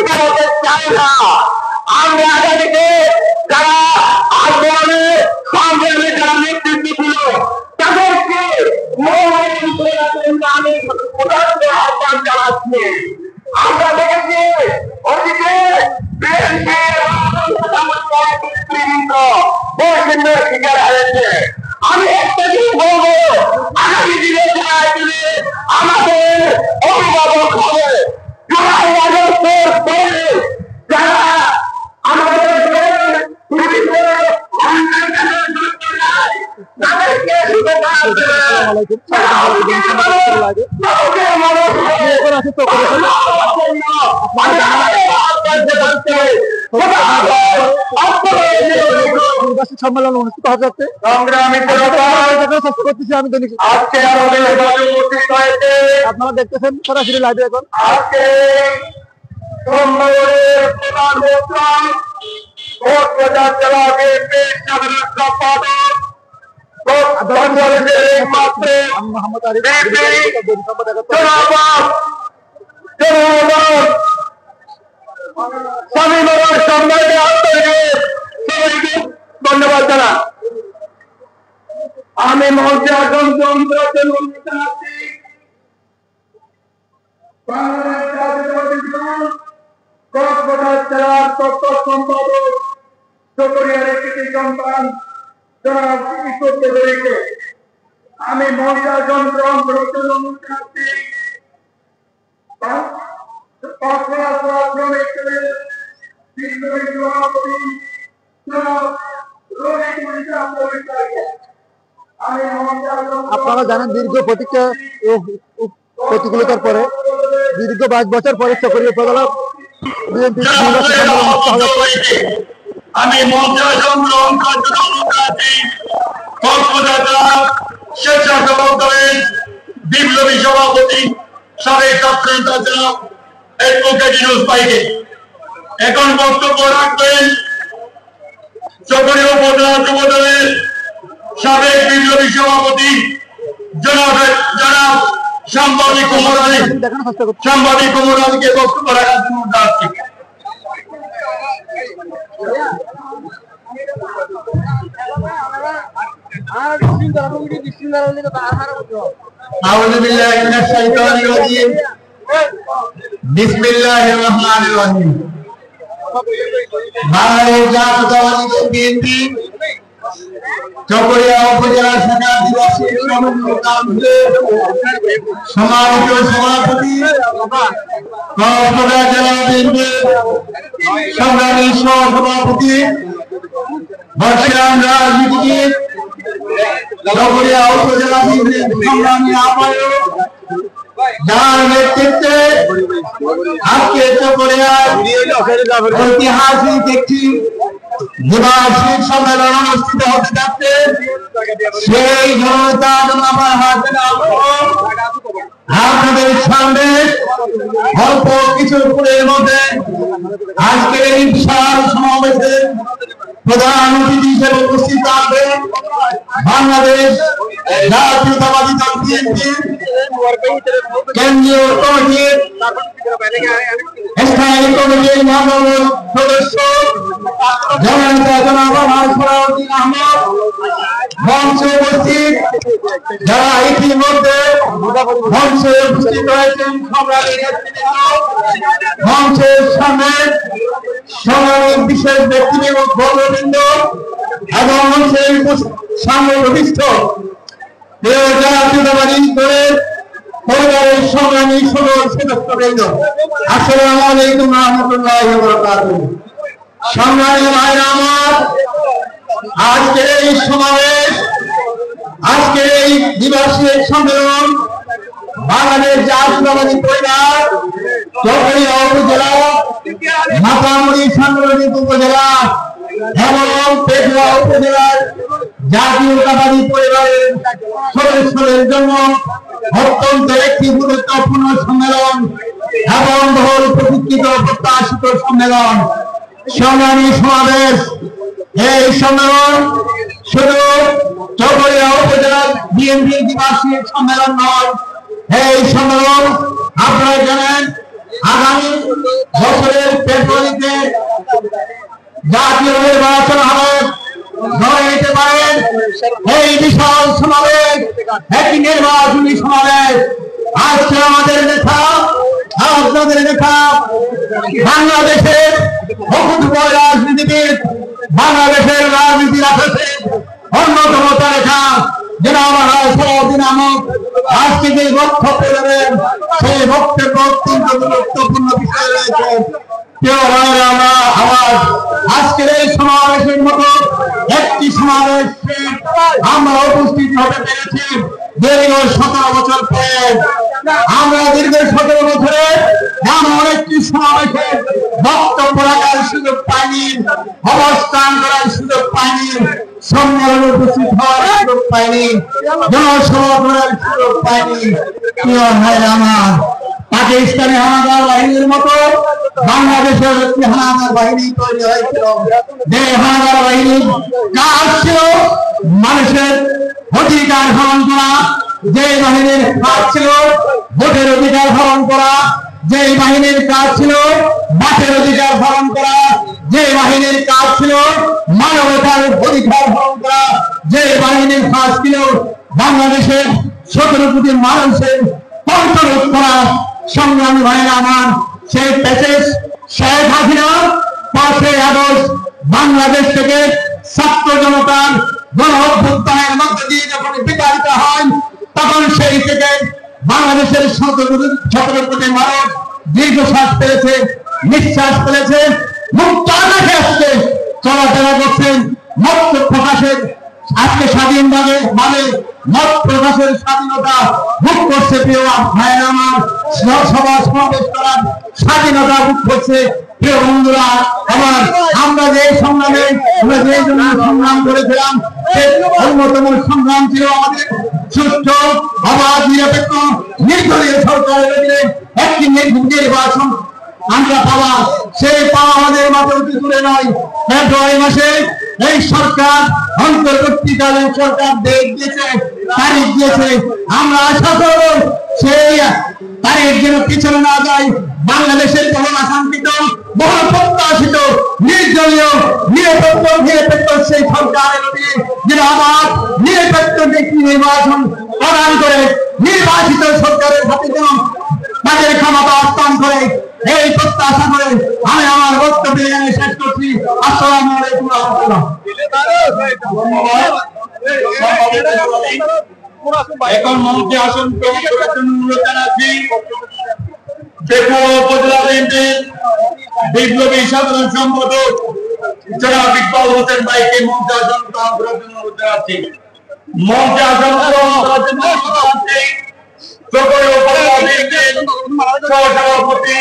সেখানে চাই না। আমরা আগামীতে যারা আন্দোলনে সংগ্রামে যারা নেতৃত্ব ছিল তাদেরকে আমি আহ্বান জানাচ্ছি। আমরা দেখেছি ওদিকে শিকার হয়েছে। আমি একটা জিনিস বলবো, আগামী দিনে আমাদের অভিভাবক হবে জুলাই আগস্টের পরে যারা আমাদের সম্মেলন অনুষ্ঠিত হয়ে যাচ্ছে। আপনারা দেখতেছেন সরাসরি লাইভে এখন। আজকে ধন্যবাদ জানা। আমি মঞ্চে আসন জেলার তথ্য সম্পাদক চকরিয়ার একটি সন্তান জনাব চিকিৎসককে আমি মহিলা যন্ত্রণ আপনারা জানেন দীর্ঘ প্রতীক্ষা ও প্রতিকূলতার পরে দীর্ঘ 22 বছর পরে চকরিয়া উপজেলা বিএনপি আমি বিপ্লবী সভাপতি সাবেক এখন বক্তব্য রাখবেন চকরিয়া উপজেলা যুবদলের সাবেক বিপ্লবী সভাপতি জনাব সাংবাদিক কুমার আলীকে বক্তব্য রাখার জন্য ডাকছি। আউযু বিল্লাহি মিনাশ শাইতানির রাজীম। বিসমিল্লাহির রহমানির রহিম। বাংলাদেশ জাতীয়তাবাদী দল বিএনপি চকরিয়া উপজেলা শাখা আদিবাসী সমন্বয় কাউন্সিলের সম্মানিত সভাপতি কক্সবাজার জেলা বিএনপির সংগ্রামী সহসভাপতি বর্ষিয়ান রাজনীতিবিদ চকরিয়া উপজেলা বিএনপির সংগ্রামী আহ্বায়ক যার নেতৃত্বে আজকে চকরিয়ার ঐতিহাসিক একটি দ্বিবার্ষিক সম্মেলন অনুষ্ঠিত হতে যাচ্ছে, সেই জনতা আমার হাতে আপনাদের সামনে অল্প কিছু পরের মধ্যে আজকের এই বিশাল সমাবেশে প্রধান অতিথি হিসেবে উপস্থিত থাকবেন বাংলাদেশ জাতীয়তাবাদী দল বিএনপি কেন্দ্রীয় কমিটির স্থায়ী কমিটির মহানগর সদস্য মঞ্চে উপস্থিত যারা ইতিমধ্যে মঞ্চে উপস্থিত হয়েছেন মঞ্চের সামনে সমাবেশ বিশেষ ব্যক্তিবৃন্দ এবং মঞ্চের সামনে প্রতিষ্ঠ জাতীয়তাবাদী দলের পরিবারের সংগ্রামী সদস্যবৃন্দ, আসসালামু আলাইকুম রহমতুল্লাহি ওয়া বারাকাতুহু। সংগ্রামী ভাইরা আমার, আজকের এই সমাবেশ, আজকের এই দ্বিবার্ষিক সম্মেলন বাংলাদেশ জাতীয়তাবাদী পরিবার চকরিয়া উপজেলা, মাতামুড়ি সাংগঠনিক উপজেলা এবং পেটুয়া উপজেলার জাতীয়তাবাদী পরিবারের সদস্যদের জন্য অত্যন্ত একটি গুরুত্বপূর্ণ সম্মেলন এবং বহুল প্রতীক্ষিত প্রত্যাশিত সম্মেলন, সংগ্রামী সমাবেশ। এই সম্মেলন শুধু চকরিয়া উপজেলা বিএনপি দ্বিবার্ষিক সম্মেলন নয়, এই সম্মেলন আপনারা জানেন আগামী বছরের জাতীয় নির্বাচন হবে, ধরে নিতে পারেন এই বিশাল সমাবেশ একটি নির্বাচনী সমাবেশ। আজকে আমাদের নেতা, আপনাদের নেতা, বাংলাদেশের বহুদূর রাজনীতিবিদ, বাংলাদেশের রাজনীতির আকাশে অন্যতম তারকা জনাব সালাউদ্দিন আহমদ আজকে যে বক্তব্য দেবেন সেই বক্তব্য অত্যন্ত গুরুত্বপূর্ণ বিষয় রয়েছে। কেউ আওয়াজ আজকের এই সমাবেশের মতো একটি সমাবেশে আমরা উপস্থিত হতে পেরেছি দীর্ঘ 17 বছর পরে। আমরা দীর্ঘ 17 বছরে এমন একটি সমাবেশে বক্তব্য রাখার সুযোগ পাইনি, অবস্থান করার সুযোগ পাইনি, সম্মেলনে উপস্থিত হওয়ার সুযোগ পাইনি, জনসভা করার সুযোগ পাইনি। প্রিয় ভাই আমার, পাকিস্তানি হানাদার বাহিনীর মতো বাংলাদেশের একটি হানাদার বাহিনী তৈরি হয়েছিল। যে হানাদার বাহিনীর কাজ ছিল মানুষের অধিকার হরণ করা, যে বাহিনীর কাজ ছিল ভোটের অধিকার হরণ করা, যে বাহিনীর কাজ ছিল মাঠের অধিকার হরণ করা, যে বাহিনীর কাজ ছিল মানবতার অধিকার হরণ করা, যে বাহিনীর কাজ ছিল বাংলাদেশের 17 কোটি মানুষের কণ্ঠরোধ করা। সংগ্রামী ভাইরা আমার, সেই প্যাসেজ শেখ হাসিনা 5 আগস্ট বাংলাদেশ থেকে ছাত্র জনতার গণ অভ্যুত্থানের মধ্য দিয়ে যখন বিতাড়িত হয়, তখন সেই থেকে বাংলাদেশের 17 কোটি মানুষ দীর্ঘশ্বাস পেয়েছে, নিঃশ্বাস ফেলেছে, মুক্ত আকাশে আসছে চলাফেরা করছেন, মত প্রকাশের আজকে স্বাধীনভাবে মত প্রকাশের স্বাধীনতা ভোগ করছে। প্রিয় ভাইয়েরা আমার, সভা সমাবেশ করার স্বাধীনতা ভোগ করছে। প্রিয় বন্ধুরা আমার, আমরা যে সংগ্রামে যে জন্য সংগ্রাম করেছিলাম সেই অন্যতম সংগ্রাম ছিল আমাদের সুষ্ঠু, অবাধ, নিরপেক্ষ, নির্দলীয় সরকারের অধীনে একটি নির্বাচন আমরা পাওয়া। সেই পাওয়া আমাদের মাত্র দূরে নয়। ফেব্রুয়ারি মাসে এই সরকার অন্তর্বর্তীকালীন সরকার ডেট দিয়েছে, তারিখ দিয়েছে। আমরা আশা করব সেই তারিখ যেন পিছনে না যায়। বাংলাদেশের বহুল আকাঙ্ক্ষিত, বহুল প্রত্যাশিত নির্দলীয় নিরপেক্ষ সেই সরকারের অধীনে যেন আবার নিরপেক্ষ ব্যক্তি নির্বাচন প্রদান করে নির্বাচিত সরকারের হাতে যেন তাদের ক্ষমতা হস্তান্তর করে, এই প্রত্যাশা করে আমি আমার বক্তব্য শেষ করছি। আসসালামু আলাইকুম ওয়া রাহমাতুল্লাহ। এখন মঞ্চে আসন গ্রহণ করার জন্য অনুরোধ জানাচ্ছি উপজেলা বিএনপির বিপ্লবী সাধারণ সম্পাদক জনাব ইকবাল হোসেন ভাইকে মঞ্চে আসন গ্রহণ করার জন্য অনুরোধ জানাচ্ছি। মঞ্চে আসন গ্রহণ করার জন্য অনুরোধ জানাচ্ছি সকল উপজেলা বিএনপির সহসভাপতি